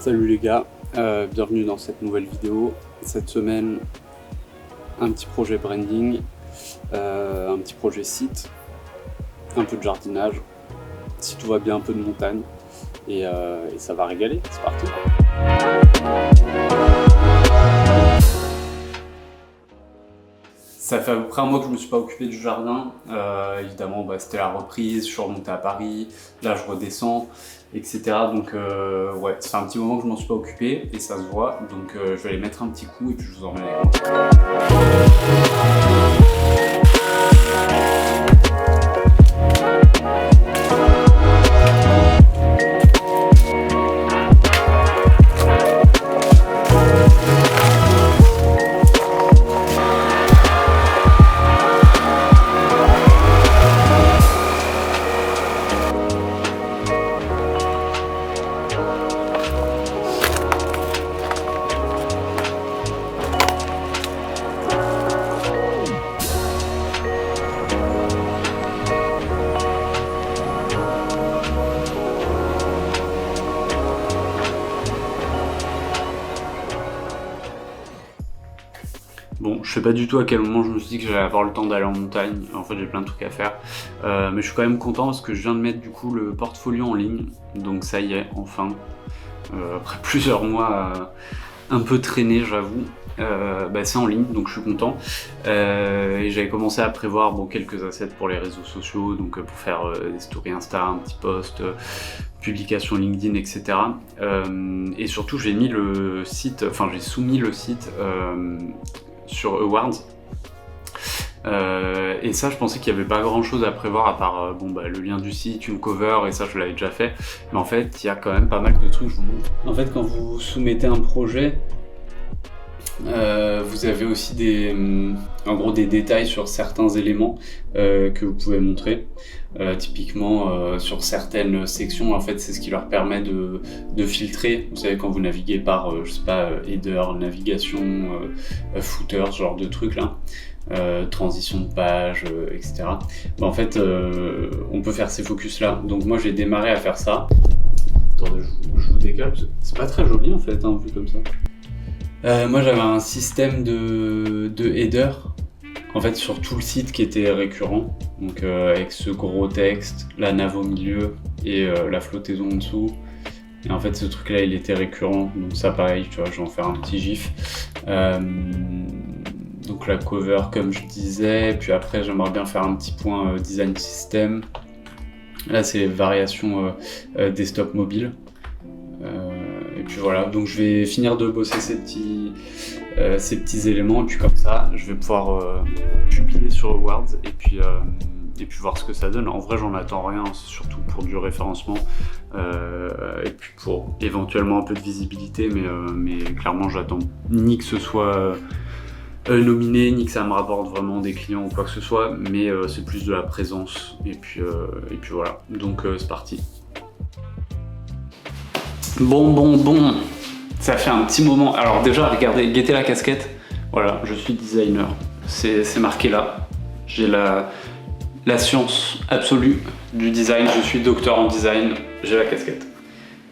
Salut les gars, bienvenue dans cette nouvelle vidéo. Cette semaine, un petit projet branding, un petit projet site, un peu de jardinage, si tout va bien un peu de montagne et ça va régaler, c'est parti. Ça fait à peu près un mois que je me suis pas occupé du jardin, évidemment c'était la reprise, je suis remonté à Paris, là je redescends, etc. Donc ouais, ça fait un petit moment que je m'en suis pas occupé et ça se voit, donc je vais aller mettre un petit coup et puis je vous emmène avec moi. Bon, je sais pas du tout à quel moment je me suis dit que j'allais avoir le temps d'aller en montagne. En fait, j'ai plein de trucs à faire. Mais je suis quand même content parce que je viens de mettre du coup le portfolio en ligne. Donc ça y est, enfin. Après plusieurs mois un peu traîné, j'avoue. C'est en ligne, donc je suis content. Et j'avais commencé à prévoir quelques assets pour les réseaux sociaux, donc pour faire des stories Insta, un petit post, publication LinkedIn, etc. Et surtout, j'ai mis le site, enfin j'ai soumis le site sur Awards. Et ça, je pensais qu'il n'y avait pas grand chose à prévoir à part le lien du site, une cover, et ça je l'avais déjà fait. Mais en fait, il y a quand même pas mal de trucs, je vous montre. En fait, quand vous soumettez un projet, vous avez aussi en gros des détails sur certains éléments que vous pouvez montrer. Typiquement sur certaines sections, en fait, c'est ce qui leur permet de filtrer. Vous savez, quand vous naviguez par, je sais pas, header, navigation, footer, ce genre de trucs là. Transition de page, etc. En fait, on peut faire ces focus là. Donc moi j'ai démarré à faire ça. Attendez, je vous décale, c'est pas très joli en fait, vu comme ça. Moi j'avais un système de header en fait sur tout le site qui était récurrent, donc avec ce gros texte, la nav au milieu et la flottaison en dessous. Et en fait ce truc là il était récurrent, donc ça pareil, tu vois, je vais en faire un petit gif. Donc la cover comme je disais, puis après j'aimerais bien faire un petit point design system. Là c'est les variations desktop mobile. Et puis voilà, donc je vais finir de bosser ces petits éléments, et puis comme ça je vais pouvoir publier sur Awards et puis voir ce que ça donne. En vrai j'en attends rien, c'est surtout pour du référencement et puis pour éventuellement un peu de visibilité, mais clairement j'attends ni que ce soit nominé, ni que ça me rapporte vraiment des clients ou quoi que ce soit, mais c'est plus de la présence, et puis voilà, donc c'est parti. Bon, ça fait un petit moment. Alors déjà, regardez, guettez la casquette. Voilà, je suis designer. C'est marqué là. J'ai la science absolue du design. Je suis docteur en design. J'ai la casquette.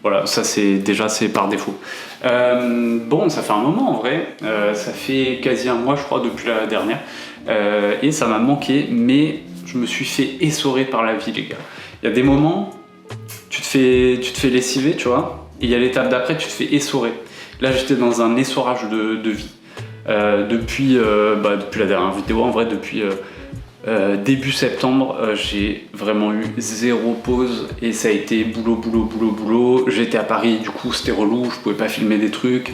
Voilà, ça c'est par défaut. Ça fait un moment en vrai. Ça fait quasi un mois, je crois, depuis la dernière. Et ça m'a manqué, mais je me suis fait essorer par la vie, les gars. Il y a des moments, tu te fais lessiver, tu vois. Et il y a l'étape d'après, tu te fais essorer. Là, j'étais dans un essorage de vie. Depuis la dernière vidéo, en vrai, depuis début septembre, j'ai vraiment eu zéro pause. Et ça a été boulot. J'étais à Paris, du coup, c'était relou, je pouvais pas filmer des trucs.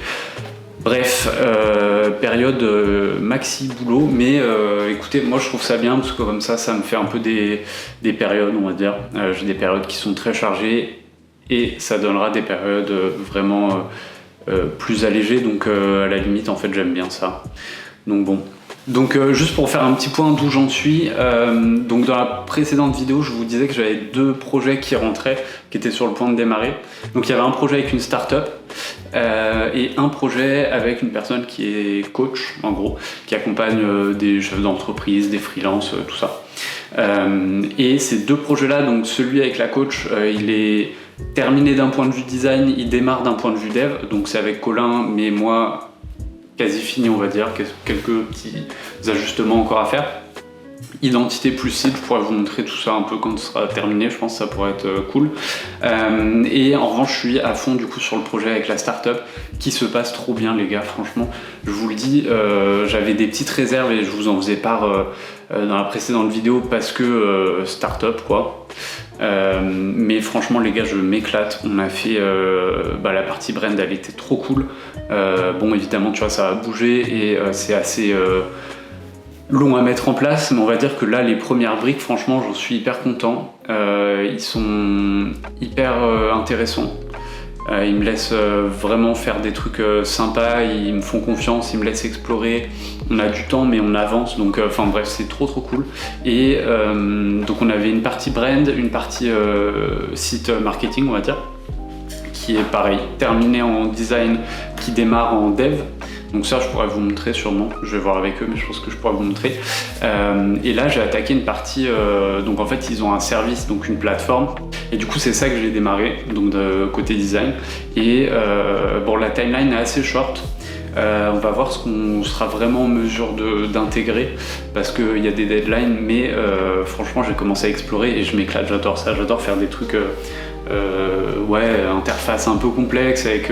Bref, période maxi boulot. Mais écoutez, moi, je trouve ça bien, parce que comme ça me fait un peu des périodes, on va dire. J'ai des périodes qui sont très chargées. Et ça donnera des périodes vraiment plus allégées, donc à la limite en fait j'aime bien ça. Donc bon. Donc juste pour faire un petit point d'où j'en suis, donc dans la précédente vidéo je vous disais que j'avais 2 projets qui rentraient, qui étaient sur le point de démarrer. Donc il y avait un projet avec une start-up et un projet avec une personne qui est coach en gros, qui accompagne des chefs d'entreprise, des freelances, tout ça. Et ces 2 projets-là, donc celui avec la coach, il est terminé d'un point de vue design, il démarre d'un point de vue dev, donc c'est avec Colin, mais moi quasi fini on va dire, quelques petits ajustements encore à faire. Identité plus site, je pourrais vous montrer tout ça un peu quand ce sera terminé, je pense que ça pourrait être cool. Et en revanche, je suis à fond du coup sur le projet avec la startup qui se passe trop bien les gars, franchement, je vous le dis, j'avais des petites réserves et je vous en faisais part dans la précédente vidéo parce que startup quoi. Mais franchement les gars, je m'éclate. On a fait la partie brand, elle était trop cool. Bon évidemment tu vois ça a bougé et c'est assez long à mettre en place, mais on va dire que là les premières briques, franchement j'en suis hyper content. Ils sont hyper intéressants. Ils me laissent vraiment faire des trucs sympas, ils me font confiance, ils me laissent explorer. On a du temps mais on avance, donc enfin bref c'est trop cool. Et donc on avait une partie brand, une partie site marketing on va dire, qui est pareil, terminée en design, qui démarre en dev. Donc ça je pourrais vous montrer sûrement, je vais voir avec eux mais je pense que je pourrais vous montrer. Et là j'ai attaqué une partie, donc en fait ils ont un service, donc une plateforme, et du coup c'est ça que j'ai démarré, donc de côté design. Et bon la timeline est assez short, on va voir ce qu'on sera vraiment en mesure d'intégrer, parce qu'il y a des deadlines, mais franchement j'ai commencé à explorer et je m'éclate, j'adore ça, j'adore faire des trucs, interface un peu complexe avec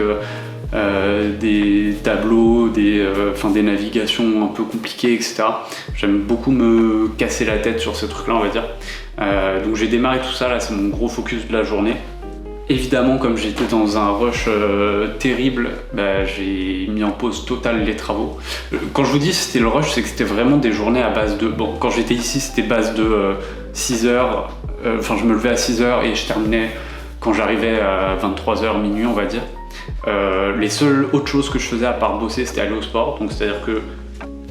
des tableaux, des navigations un peu compliquées, etc. J'aime beaucoup me casser la tête sur ces trucs-là, on va dire. Donc j'ai démarré tout ça, là c'est mon gros focus de la journée. Évidemment, comme j'étais dans un rush terrible, j'ai mis en pause totale les travaux. Quand je vous dis c'était le rush, c'est que c'était vraiment des journées à base de... Bon, quand j'étais ici, c'était base de 6h, je me levais à 6h et je terminais quand j'arrivais à 23h, minuit, on va dire. Les seules autres choses que je faisais à part bosser, c'était aller au sport. Donc c'est-à-dire que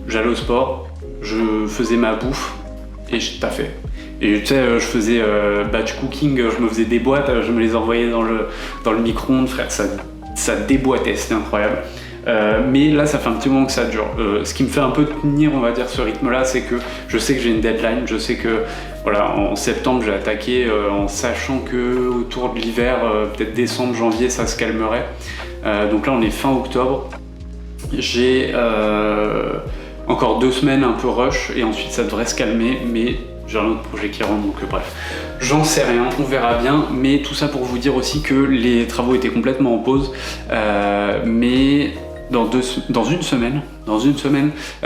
j'allais au sport, je faisais ma bouffe et je taffais. Et tu sais, je faisais batch cooking, je me faisais des boîtes, je me les envoyais dans le micro-ondes, frère, ça déboîtait, c'était incroyable. Mais là ça fait un petit moment que ça dure. Ce qui me fait un peu tenir, on va dire, ce rythme-là, c'est que je sais que j'ai une deadline, je sais que voilà, en septembre j'ai attaqué en sachant que autour de l'hiver, peut-être décembre, janvier, ça se calmerait. Donc là on est fin octobre. J'ai encore 2 semaines un peu rush et ensuite ça devrait se calmer, mais j'ai un autre projet qui rentre, donc bref, j'en sais rien, on verra bien. Mais tout ça pour vous dire aussi que les travaux étaient complètement en pause, mais dans une semaine,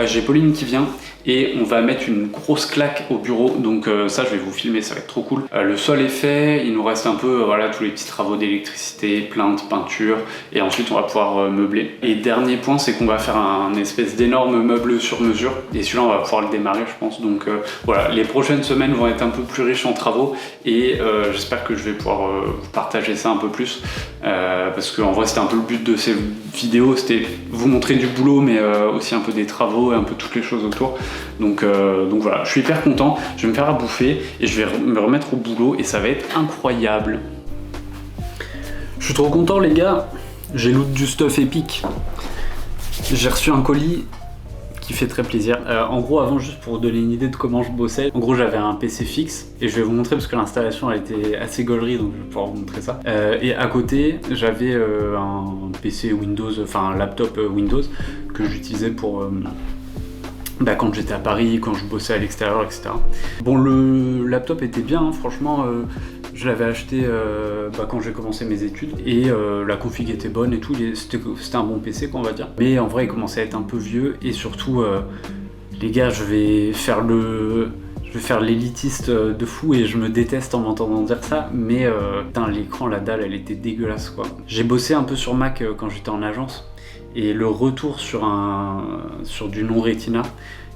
j'ai Pauline qui vient et on va mettre une grosse claque au bureau, donc ça je vais vous filmer, ça va être trop cool. Le sol est fait, il nous reste un peu tous les petits travaux d'électricité, plainte, peinture, et ensuite on va pouvoir meubler. Et dernier point, c'est qu'on va faire un espèce d'énorme meuble sur mesure, et celui-là on va pouvoir le démarrer je pense. Donc voilà, les prochaines semaines vont être un peu plus riches en travaux, et j'espère que je vais pouvoir vous partager ça un peu plus, parce qu'en vrai c'était un peu le but de ces vidéos, c'était vous montrer du boulot, mais aussi un peu des travaux et un peu toutes les choses autour. Donc voilà, je suis hyper content, je vais me faire à bouffer et je vais me remettre au boulot et ça va être incroyable. Je suis trop content les gars, j'ai loot du stuff épique. J'ai reçu un colis qui fait très plaisir. En gros, avant, juste pour vous donner une idée de comment je bossais, en gros j'avais un PC fixe et je vais vous montrer parce que l'installation elle était assez gaulerie, donc je vais pouvoir vous montrer ça. Et à côté j'avais un PC Windows, enfin un laptop Windows que j'utilisais pour quand j'étais à Paris, quand je bossais à l'extérieur, etc. Bon, le laptop était bien, hein, franchement, je l'avais acheté quand j'ai commencé mes études et la config était bonne et tout, c'était un bon PC quoi, on va dire. Mais en vrai il commençait à être un peu vieux et surtout, les gars, je vais faire l'élitiste de fou et je me déteste en m'entendant dire ça, mais putain, l'écran, la dalle, elle était dégueulasse quoi. J'ai bossé un peu sur Mac quand j'étais en agence. Et le retour sur du non-Retina,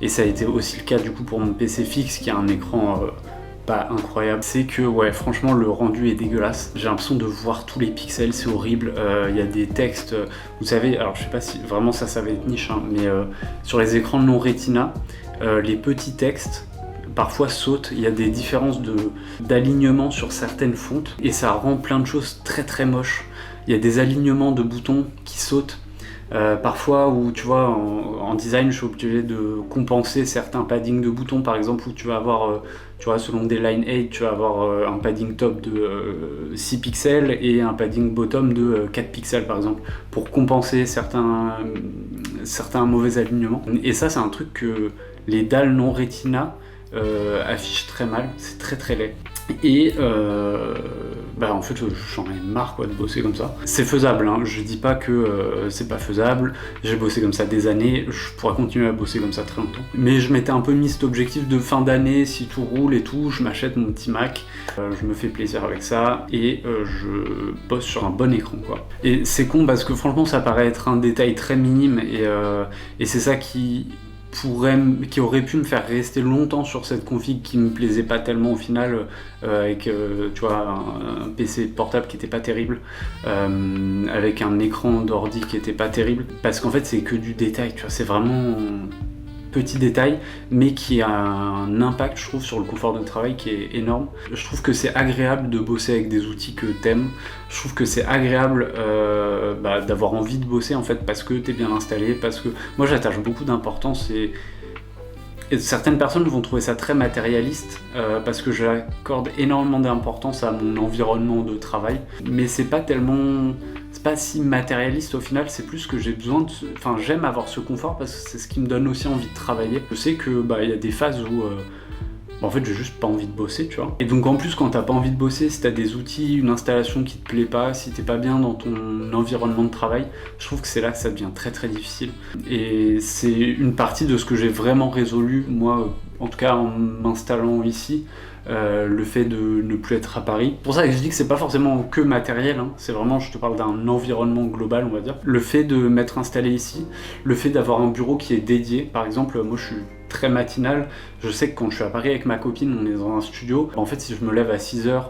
et ça a été aussi le cas du coup pour mon PC fixe qui a un écran pas incroyable, c'est que ouais franchement le rendu est dégueulasse. J'ai l'impression de voir tous les pixels, c'est horrible. Il y a des textes, vous savez, alors je sais pas si vraiment ça va être niche, hein, mais sur les écrans non-Retina, les petits textes parfois sautent, il y a des différences d'alignement sur certaines fontes et ça rend plein de choses très très moches. Il y a des alignements de boutons qui sautent. Parfois où tu vois en design je suis obligé de compenser certains paddings de boutons par exemple, où tu vas avoir Tu vois, selon des line 8, tu vas avoir un padding top de 6 pixels et un padding bottom de 4 pixels par exemple, pour compenser certains mauvais alignements. Et ça, c'est un truc que les dalles non Retina affichent très mal, c'est très très laid. Et en fait j'en ai marre quoi, de bosser comme ça. C'est faisable, hein. Je dis pas que c'est pas faisable, j'ai bossé comme ça des années, je pourrais continuer à bosser comme ça très longtemps. Mais je m'étais un peu mis cet objectif de fin d'année, si tout roule et tout, je m'achète mon petit Mac, je me fais plaisir avec ça et je bosse sur un bon écran quoi. Et c'est con parce que franchement ça paraît être un détail très minime et c'est ça qui aurait pu me faire rester longtemps sur cette config qui me plaisait pas tellement au final, avec tu vois, un PC portable qui était pas terrible, avec un écran d'ordi qui était pas terrible, parce qu'en fait c'est que du détail, tu vois, c'est vraiment petit détail, mais qui a un impact, je trouve, sur le confort de travail qui est énorme. Je trouve que c'est agréable de bosser avec des outils que t'aimes. Je trouve que c'est agréable d'avoir envie de bosser en fait parce que t'es bien installé, parce que moi j'attache beaucoup d'importance et certaines personnes vont trouver ça très matérialiste parce que j'accorde énormément d'importance à mon environnement de travail, mais c'est pas si matérialiste au final, c'est plus que j'ai besoin de... Enfin, j'aime avoir ce confort parce que c'est ce qui me donne aussi envie de travailler. Je sais que y a des phases où en fait j'ai juste pas envie de bosser, tu vois. Et donc en plus quand t'as pas envie de bosser, si t'as des outils, une installation qui te plaît pas, si t'es pas bien dans ton environnement de travail, je trouve que c'est là que ça devient très très difficile. Et c'est une partie de ce que j'ai vraiment résolu, moi, en tout cas en m'installant ici, le fait de ne plus être à Paris. C'est pour ça que je dis que c'est pas forcément que matériel, hein. C'est vraiment, je te parle d'un environnement global, on va dire. Le fait de m'être installé ici, le fait d'avoir un bureau qui est dédié, par exemple, moi je suis très matinal, je sais que quand je suis à Paris avec ma copine, on est dans un studio, en fait si je me lève à 6h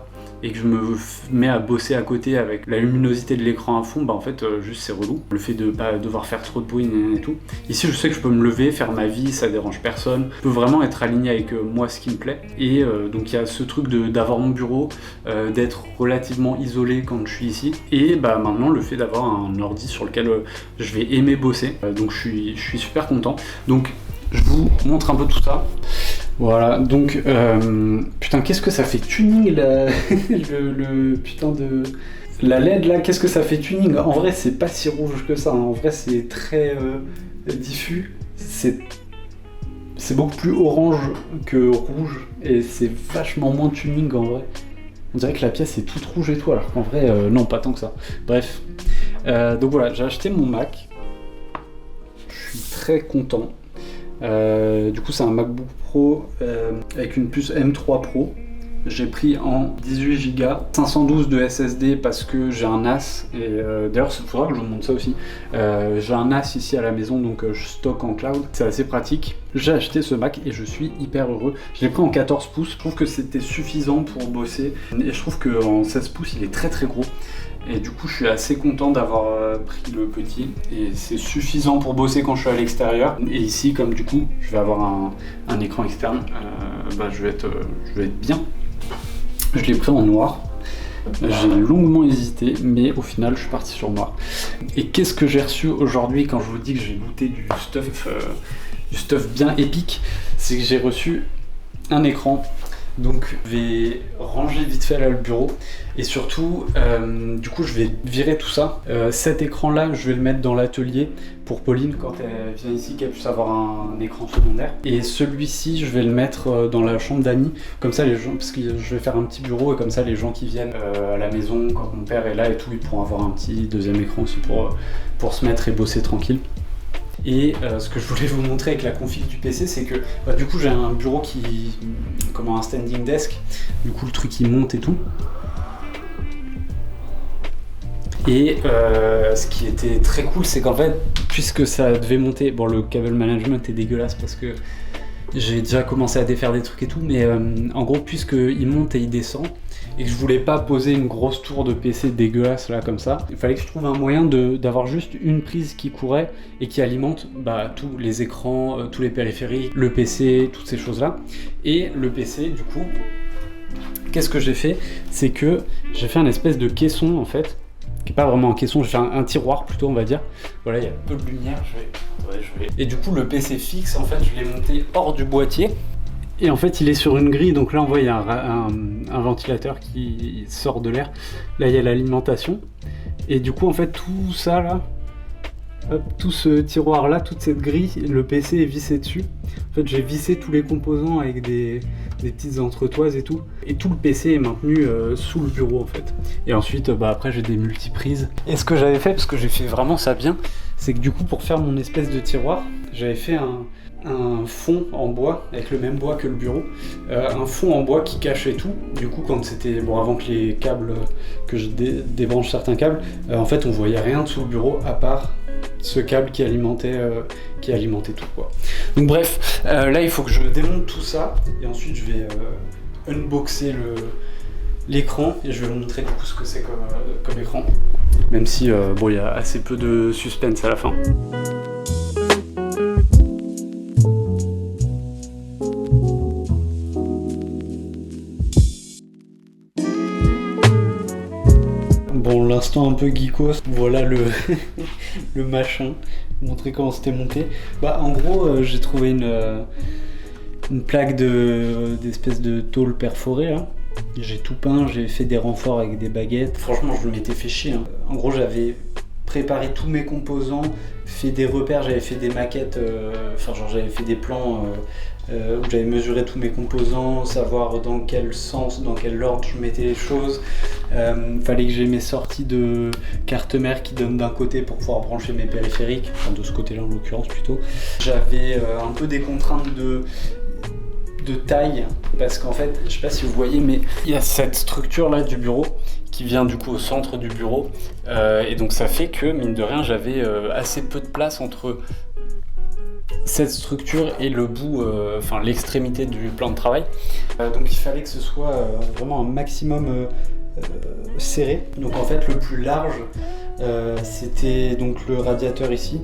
et que je me mets à bosser à côté avec la luminosité de l'écran à fond, en fait juste c'est relou. Le fait de pas devoir faire trop de bruit et tout. Ici je sais que je peux me lever, faire ma vie, ça dérange personne. Je peux vraiment être aligné avec moi, ce qui me plaît. Et donc il y a ce truc d'avoir mon bureau, d'être relativement isolé quand je suis ici. Et maintenant le fait d'avoir un ordi sur lequel je vais aimer bosser. Donc je suis super content. Donc je vous montre un peu tout ça. Voilà, donc, putain, qu'est-ce que ça fait tuning, le putain de... La LED, là, qu'est-ce que ça fait tuning? En vrai, c'est pas si rouge que ça, hein. En vrai, c'est très diffus. C'est beaucoup plus orange que rouge, et c'est vachement moins tuning, en vrai. On dirait que la pièce est toute rouge et tout, alors qu'en vrai, non, pas tant que ça. Bref. Donc voilà, j'ai acheté mon Mac. Je suis très content. Du coup c'est un MacBook Pro avec une puce M3 Pro. J'ai pris en 18 Go, 512 de SSD parce que j'ai un NAS et d'ailleurs il faudra que je vous montre ça aussi. J'ai un NAS ici à la maison, donc je stocke en cloud, c'est assez pratique. J'ai acheté ce Mac et je suis hyper heureux. Je l'ai pris en 14 pouces, je trouve que c'était suffisant pour bosser et je trouve qu'en 16 pouces il est très très gros. Et du coup je suis assez content d'avoir pris le petit et c'est suffisant pour bosser quand je suis à l'extérieur. Et ici comme du coup je vais avoir un écran externe, je vais être bien. Je l'ai pris en noir. J'ai longuement hésité, mais au final je suis parti sur noir. Et qu'est-ce que j'ai reçu aujourd'hui quand je vous dis que j'ai goûté du stuff bien épique? C'est que j'ai reçu un écran. Donc je vais ranger vite fait là le bureau et surtout du coup je vais virer tout ça. Cet écran là je vais le mettre dans l'atelier pour Pauline quand elle vient ici, qu'elle puisse avoir un écran secondaire. Et celui-ci je vais le mettre dans la chambre d'Annie, comme ça les gens, parce que je vais faire un petit bureau et comme ça les gens qui viennent à la maison quand mon père est là et tout, ils pourront avoir un petit deuxième écran aussi pour se mettre et bosser tranquille. Et ce que je voulais vous montrer avec la config du PC, c'est que du coup j'ai un bureau comme un standing desk, du coup le truc il monte et tout. Et ce qui était très cool, c'est qu'en fait, puisque ça devait monter, bon le cable management est dégueulasse parce que j'ai déjà commencé à défaire des trucs et tout, mais en gros puisqu'il monte et il descend, et que je voulais pas poser une grosse tour de PC dégueulasse là comme ça, il fallait que je trouve un moyen d'avoir juste une prise qui courait et qui alimente tous les écrans, tous les périphériques, le PC, toutes ces choses là. Et le PC du coup, qu'est-ce que j'ai fait? C'est que j'ai fait un espèce de caisson en fait, qui est pas vraiment un caisson, j'ai fait un tiroir plutôt on va dire. Voilà, il y a peu de lumière, Et du coup le PC fixe en fait je l'ai monté hors du boîtier. Et en fait, il est sur une grille, donc là on voit il y a un ventilateur qui sort de l'air. Là il y a l'alimentation. Et du coup en fait tout ça là, hop, tout ce tiroir là, toute cette grille, le PC est vissé dessus. En fait j'ai vissé tous les composants avec des petites entretoises et tout. Et tout le PC est maintenu sous le bureau en fait. Et ensuite après j'ai des multiprises. Et ce que j'avais fait, parce que j'ai fait vraiment ça bien, c'est que du coup pour faire mon espèce de tiroir, j'avais fait un fond en bois, avec le même bois que le bureau, un fond en bois qui cachait tout. Du coup quand c'était, avant que les câbles, que je débranche certains câbles, en fait on voyait rien sous le bureau à part ce câble qui alimentait tout quoi. Donc bref, là il faut que je démonte tout ça, et ensuite je vais unboxer l'écran, et je vais vous montrer du coup ce que c'est comme écran. Même si il y a assez peu de suspense à la fin. Bon, l'instant un peu geekos, voilà le machin, montrer comment c'était monté. En gros, j'ai trouvé une plaque d'espèce de tôle perforée là. J'ai tout peint, j'ai fait des renforts avec des baguettes. Franchement, je m'étais fait chier. En gros, j'avais préparé tous mes composants, fait des repères, j'avais fait des maquettes, j'avais fait des plans où j'avais mesuré tous mes composants, savoir dans quel sens, dans quel ordre je mettais les choses. Fallait que j'ai mes sorties de carte mère qui donnent d'un côté pour pouvoir brancher mes périphériques, enfin de ce côté-là en l'occurrence plutôt. J'avais un peu des contraintes de taille, parce qu'en fait, je sais pas si vous voyez, mais il y a cette structure là du bureau qui vient du coup au centre du bureau, et donc ça fait que mine de rien j'avais assez peu de place entre cette structure et le bout, l'extrémité du plan de travail. Donc il fallait que ce soit vraiment un maximum serré. Donc en fait le plus large c'était donc le radiateur ici.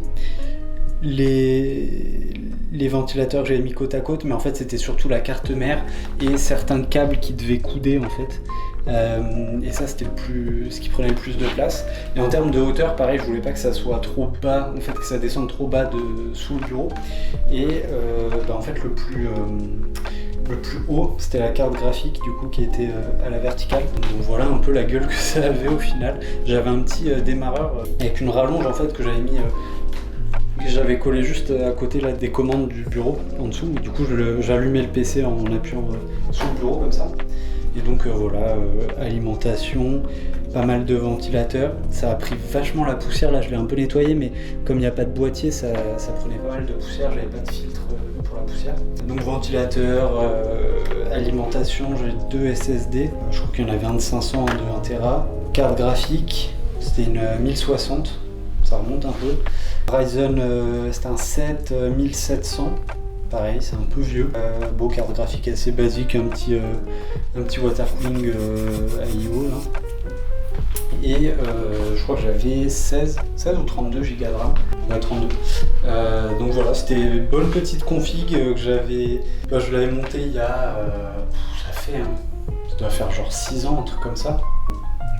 Les ventilateurs que j'avais mis côte à côte, mais en fait c'était surtout la carte mère et certains câbles qui devaient couder en fait. Et ça c'était ce qui prenait le plus de place. Et en termes de hauteur, pareil, je voulais pas que ça soit trop bas, en fait que ça descende trop bas sous le bureau. Et en fait le plus haut, c'était la carte graphique du coup qui était à la verticale. Donc voilà un peu la gueule que ça avait au final. J'avais un petit démarreur avec une rallonge en fait que j'avais mis. J'avais collé juste à côté là, des commandes du bureau en dessous. Du coup j'allumais le PC en appuyant sous le bureau comme ça. Et donc alimentation, pas mal de ventilateurs. Ça a pris vachement la poussière, là je l'ai un peu nettoyé, mais comme il n'y a pas de boîtier, ça prenait pas mal de poussière, j'avais pas de filtre pour la poussière. Donc ventilateur, alimentation, j'ai 2 SSD, je crois qu'il y en avait un de 500, un de 1 Tera. Carte graphique, c'était une 1060, ça remonte un peu. Ryzen, c'était un 7700. Pareil, c'est un peu vieux. Carte graphique assez basique, un petit water cooling AIO là. Et je crois que j'avais 16 ou 32 Go de RAM. Ouais, 32. Donc voilà, c'était une bonne petite config que j'avais. Je l'avais montée il y a. Ça doit faire genre 6 ans, un truc comme ça.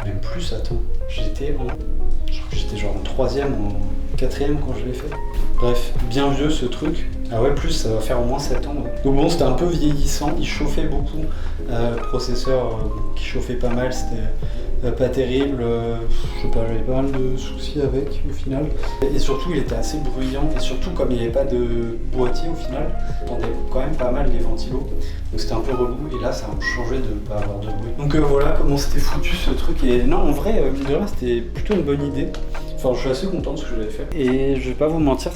Même plus, attends. Je crois que j'étais genre en 3ème ou en 4ème quand je l'ai fait. Bref, bien vieux ce truc. Ah ouais, plus ça va faire au moins 7 ans. Ouais. Donc bon, c'était un peu vieillissant, il chauffait beaucoup. Le processeur qui chauffait pas mal, c'était pas terrible. Je sais pas, j'avais pas mal de soucis avec au final. Et surtout, il était assez bruyant. Et surtout, comme il n'y avait pas de boîtier au final, j'entendais quand même pas mal les ventilos. Donc c'était un peu relou. Et là, ça a changé de pas avoir de bruit. Donc voilà comment c'était foutu ce truc. Et non, en vrai, mine de rien, c'était plutôt une bonne idée. Enfin, je suis assez content de ce que j'avais fait. Et je vais pas vous mentir,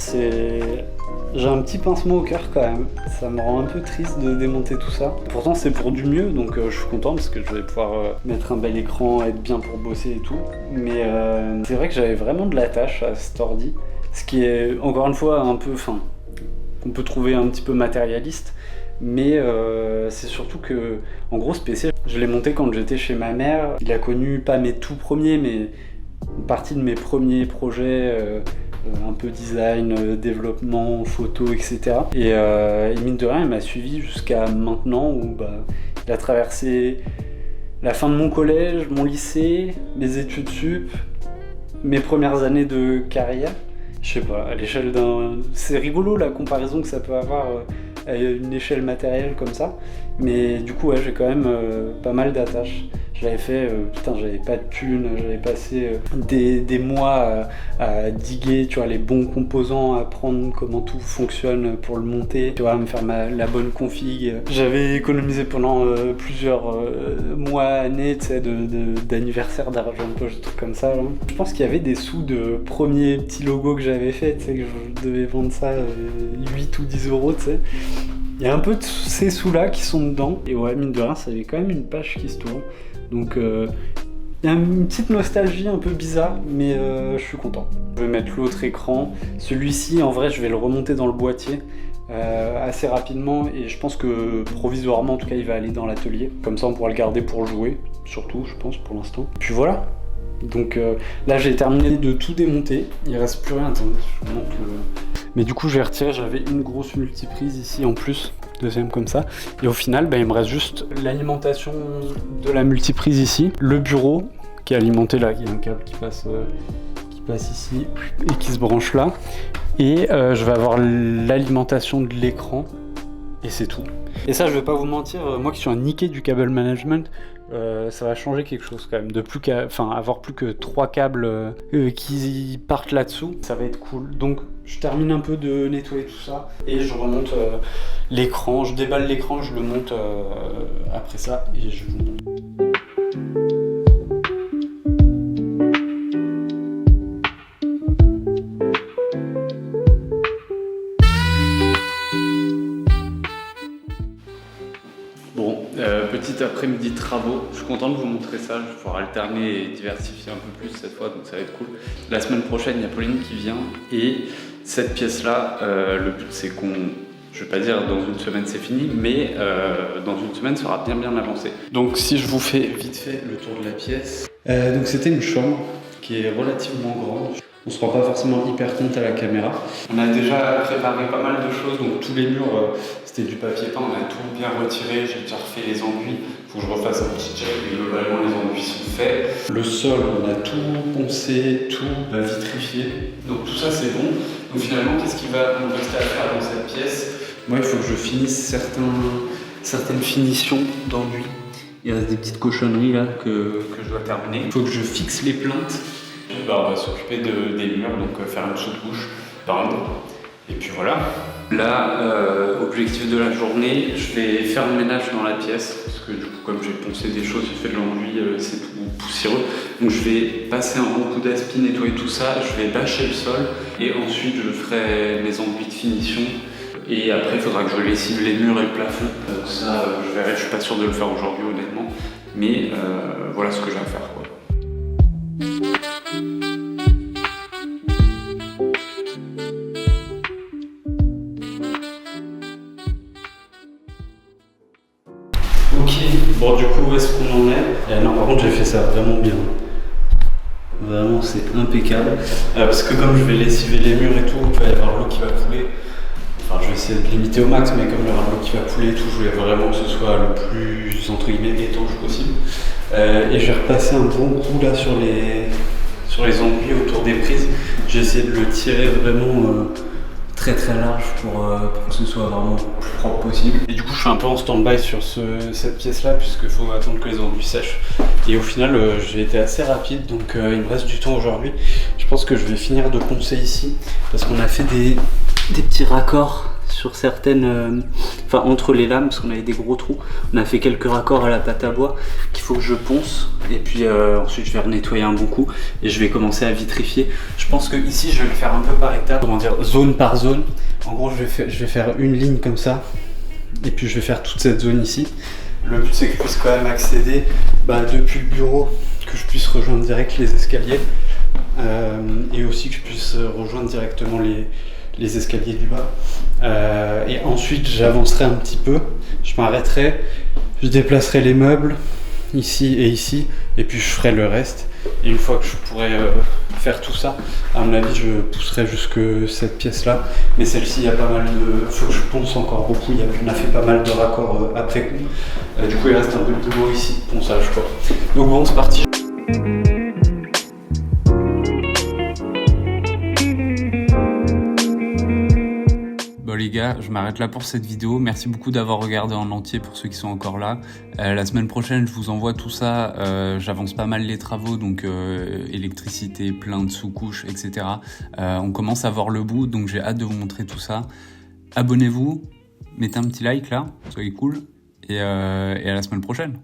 j'ai un petit pincement au cœur quand même. Ça me rend un peu triste de démonter tout ça. Pourtant, c'est pour du mieux, donc je suis content parce que je vais pouvoir mettre un bel écran, être bien pour bosser et tout. Mais c'est vrai que j'avais vraiment de l'attache à cet ordi. Ce qui est, encore une fois, un peu, qu'on peut trouver un petit peu matérialiste. Mais c'est surtout que, en gros, ce PC, je l'ai monté quand j'étais chez ma mère. Il a connu pas mes tout premiers, mais une partie de mes premiers projets, un peu design, développement, photo, etc. Et mine de rien, il m'a suivi jusqu'à maintenant où il a traversé la fin de mon collège, mon lycée, mes études sup, mes premières années de carrière. Je sais pas, à l'échelle d'un... C'est rigolo la comparaison que ça peut avoir à une échelle matérielle comme ça. Mais du coup, ouais, j'ai quand même pas mal d'attaches. Je l'avais fait, j'avais pas de thunes, j'avais passé des mois à diguer, tu vois, les bons composants, à apprendre comment tout fonctionne pour le monter, tu vois, me faire la bonne config. J'avais économisé pendant plusieurs mois, années, tu sais, d'anniversaire d'argent de poche, des trucs comme ça. Là. Je pense qu'il y avait des sous de premier petit logo que j'avais fait, tu sais, que je devais vendre ça 8 ou 10 euros, tu sais. Il y a un peu de ces sous-là qui sont dedans. Et ouais, mine de rien, ça avait quand même une page qui se tourne. Donc il y a une petite nostalgie un peu bizarre, mais je suis content. Je vais mettre l'autre écran. Celui-ci, en vrai, je vais le remonter dans le boîtier assez rapidement. Et je pense que provisoirement, en tout cas, il va aller dans l'atelier. Comme ça, on pourra le garder pour jouer, surtout, je pense, pour l'instant. Puis voilà. Donc là, j'ai terminé de tout démonter. Il reste plus rien. Attendez, je vous montre le... Mais du coup, je vais retirer. J'avais une grosse multiprise ici en plus. Deuxième comme ça, et au final il me reste juste l'alimentation de la multiprise ici, le bureau qui est alimenté là, il y a un câble qui passe ici et qui se branche là, et je vais avoir l'alimentation de l'écran et c'est tout. Et ça, je vais pas vous mentir, moi qui suis un niqué du câble management, ça va changer quelque chose quand même, de plus avoir plus que 3 câbles qui partent là-dessous, ça va être cool. Donc je termine un peu de nettoyer tout ça et je remonte l'écran, je déballe l'écran, je le monte après ça et je vous montre. Petit après-midi de travaux, je suis content de vous montrer ça, je vais pouvoir alterner et diversifier un peu plus cette fois, donc ça va être cool. La semaine prochaine, il y a Pauline qui vient et cette pièce-là, le but c'est qu'on, je vais pas dire dans une semaine c'est fini, mais dans une semaine ça sera bien avancé. Donc si je vous fais vite fait le tour de la pièce. Donc c'était une chambre qui est relativement grande. On se rend pas forcément hyper compte à la caméra. On a déjà préparé pas mal de choses, donc tous les murs, c'était du papier peint, on a tout bien retiré, j'ai déjà refait les enduits, faut que je refasse un petit check, mais globalement les enduits sont faits. Le sol, on a tout poncé, tout vitrifié, donc tout ça c'est bon. Donc finalement, qu'est-ce qu'il va nous rester à faire dans cette pièce? Moi, il faut que je finisse certaines finitions d'enduits. Il reste des petites cochonneries là que je dois terminer. Il faut que je fixe les plaintes. On va s'occuper des murs, donc faire une sous-couche, peindre, et puis voilà. Là, objectif de la journée, je vais faire le ménage dans la pièce, parce que du coup, comme j'ai poncé des choses, j'ai fait de l'enduit, c'est tout poussiéreux. Donc je vais passer un bon coup d'aspi, nettoyer tout ça, je vais bâcher le sol, et ensuite je ferai mes enduits de finition. Et après, il faudra que je lessive les murs et le plafond. Ça, je verrai, je suis pas sûr de le faire aujourd'hui, honnêtement. Mais voilà ce que j'ai à faire, quoi. Ok, bon du coup où est-ce qu'on en est? Non, par contre j'ai fait ça vraiment bien. Vraiment c'est impeccable. Parce que comme je vais lessiver les murs et tout, il va y avoir l'eau qui va couler. Enfin je vais essayer de limiter au max, mais comme il y aura l'eau qui va couler et tout, je voulais vraiment que ce soit le plus entre guillemets étanche possible. Et je vais repasser un bon coup là sur les enduits autour des prises. J'ai essayé de le tirer vraiment très large pour que ce soit vraiment le plus propre possible. Et du coup je suis un peu en stand-by sur cette pièce là puisqu'il faut attendre que les enduits sèchent. Et au final j'ai été assez rapide, donc il me reste du temps aujourd'hui. Je pense que je vais finir de poncer ici parce qu'on a fait des petits raccords sur certaines, enfin entre les lames parce qu'on avait des gros trous. On a fait quelques raccords à la pâte à bois qu'il faut que je ponce et puis ensuite je vais renettoyer un bon coup et je vais commencer à vitrifier. Je pense que ici je vais le faire un peu par étapes, comment dire, zone par zone. En gros je vais faire une ligne comme ça et puis je vais faire toute cette zone ici. Le but c'est que je puisse quand même accéder depuis le bureau, que je puisse rejoindre direct les escaliers et aussi que je puisse rejoindre directement les escaliers du bas. Et ensuite j'avancerai un petit peu, je m'arrêterai, je déplacerai les meubles ici et ici et puis je ferai le reste. Et une fois que je pourrai faire tout ça, à mon avis je pousserai jusque cette pièce là. Mais celle-ci il y a pas mal de... faut que je ponce encore beaucoup, on a fait pas mal de raccords après coup. Du coup il reste un peu de boulot ici de ponçage quoi. Donc bon c'est parti. les gars, je m'arrête là pour cette vidéo. Merci beaucoup d'avoir regardé en entier pour ceux qui sont encore là. La semaine prochaine, je vous envoie tout ça. J'avance pas mal les travaux, donc électricité, plein de sous-couches, etc. On commence à voir le bout, donc j'ai hâte de vous montrer tout ça. Abonnez-vous, mettez un petit like là, soyez cool, et à la semaine prochaine.